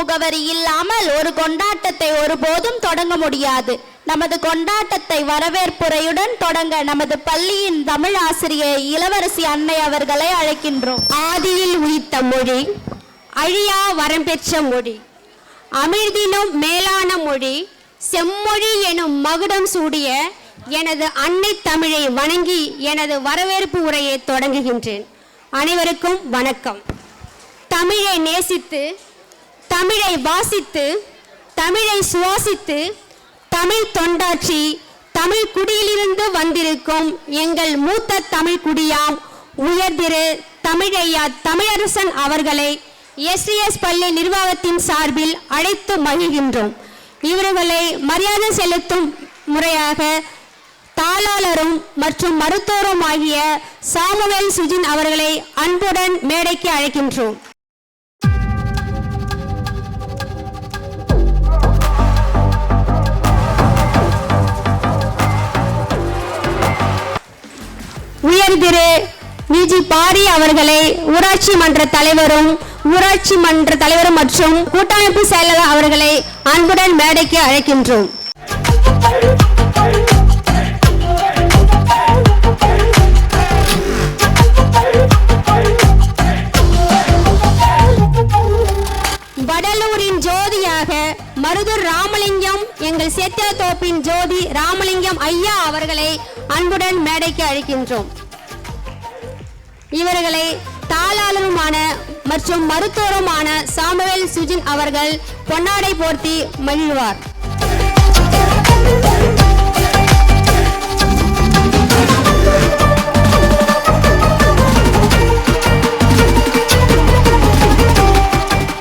முகவரி இல்லாமல் ஒரு கொண்டாட்டத்தை ஒருபோதும் தொடங்க முடியாது. நமது கொண்டாட்டத்தை வரவேற்புரையுடன் தொடங்க நமது பள்ளியின் தமிழ் ஆசிரியை இளவரசி அன்னை அவர்களை அழைக்கின்றோம். ஆதியில் உயிர்த்த மொழி, அழியா வரம்பெற்ற மொழி, அமிழ்தினும் மேலான மொழி, செம்மொழி எனும் மகுடம் சூடிய எனது அன்னை தமிழை வணங்கி எனது வரவேற்பு உரையை தொடங்குகின்றேன். அனைவருக்கும் வணக்கம். தமிழை நேசித்து, தமிழை வாசித்து, தமிழை சுவாசித்து, தமிழ் தொண்டாற்றி, தமிழ் குடியிலிருந்து வந்திருக்கும் எங்கள் மூத்த தமிழ் குடியாம் உயர்திரு தமிழையா தமிழரசன் அவர்களை SES பள்ளி நிர்வாகத்தின் சார்பில் அழைத்து மகிழ்கின்றோம். இவர்களை மரியாதை செலுத்தும் முறையாக தாளாளரும் மற்றும் மருத்துவரும் ஆகிய சாமுவேல் சுஜின் அவர்களை அன்புடன் மேடைக்கு அழைக்கின்றோம். உயர்திரு விஜி பாரி அவர்களை ஊராட்சி மன்ற தலைவரும் மற்றும் கூட்டமைப்பு செயலாளர் அவர்களை அன்புடன் மேடைக்கு அழைக்கின்றோம். வடலூரின் ஜோதியாக மருதூர் ராமலிங்கம், எங்கள் சேத்தியாத்தோப்பின் ஜோதி ராமலிங்கம் ஐயா அவர்களை அன்புடன் மேடைக்கு அழைக்கின்றோம். இவர்களை தாளாளருமான மற்றும் மருத்துவருமான சாமுவேல் சுஜின் அவர்கள் பொன்னாடை போர்த்தி மகிழ்வார்.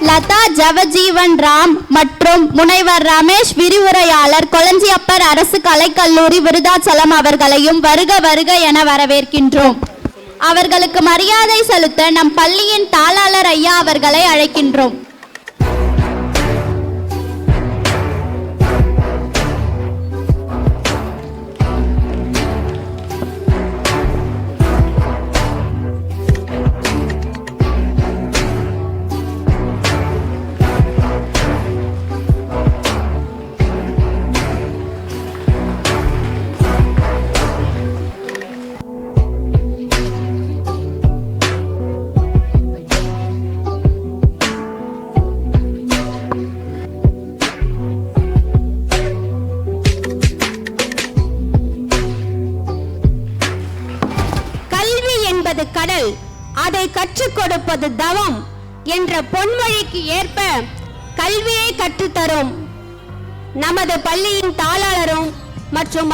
லதா ஜவஜீவன் ராம் மற்றும் முனைவர் ரமேஷ் விரிவுரையாளர் கொளஞ்சியப்பர் அரசு கலைக்கல்லூரி விருதாச்சலம் அவர்களையும் வருக வருக என வரவேற்கின்றோம். அவர்களுக்கு மரியாதை செலுத்த நம் பள்ளியின் தாளாளர் ஐயா அவர்களை அழைக்கின்றோம். கடல், அதை கற்றுக் கொடுப்பது தவம் என்ற பொன்மொழிக்கு ஏற்ப கல்வியை கற்றுத்தரும் நமது பள்ளியின் தாளாளரும் மற்றும்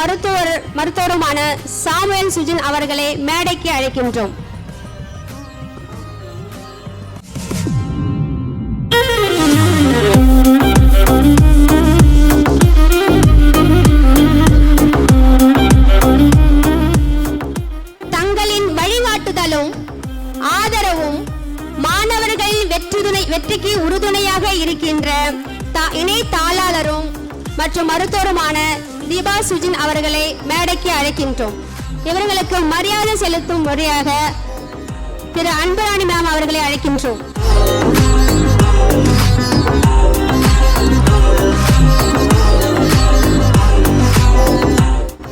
மருத்துவருமான சாமுவேல் சுஜின் அவர்களை மேடைக்கு அழைக்கின்றோம். ஆதரவும் மாணவர்களின் வெற்றிக்கு உறுதுணையாக இருக்கின்ற இணை தாளாளரும் மற்றும் மருத்துவருமான தீபா சுஜின் அவர்களை மேடைக்கு அழைக்கின்றோம். இவர்களுக்கு மரியாதை செலுத்தும் முறையாக திரு அன்பராணி மேம் அவர்களை அழைக்கின்றோம்.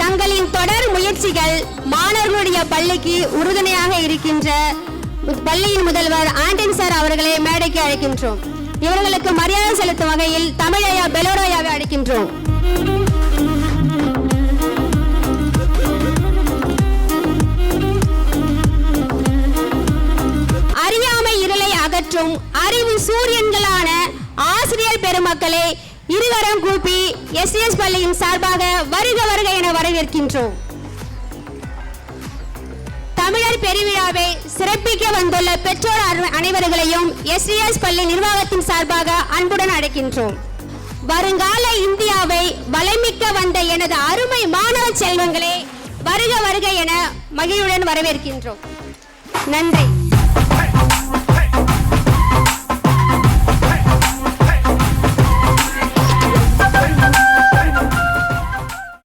தங்களின் தொடர் முயற்சிகள் மாணவர்களுடைய பள்ளிக்கு உறுதுணையாக இருக்கின்ற பள்ளியின் முதல்வர் ஆண்டனி சார் அவர்களை மேடைக்கு அழைக்கின்றோம். இவர்களுக்கு மரியாதை செலுத்தும் வகையில் தமிழையா பெலோராயாவை அழைக்கின்றோம். அறியாமை இருளை அகற்றும் அறிவு சூரியன்களான ஆசிரியர் பெருமக்களை இருவரும் கூப்பி SES பள்ளியின் சார்பாக வருக வருக என வரவேற்கின்றோம். தமிழர் பெருவிழாவை சிறப்பிக்க வந்துள்ள பெற்றோர் அனைவர்களையும் SES பள்ளி நிர்வாகத்தின் சார்பாக அன்புடன் அழைக்கின்றோம். வருங்கால இந்தியாவை வளமிக்க வந்த எனது அருமை மாணவ செல்வங்களே, வருக வருக என மகிழ்வுடன் வரவேற்கின்றோம். நன்றி.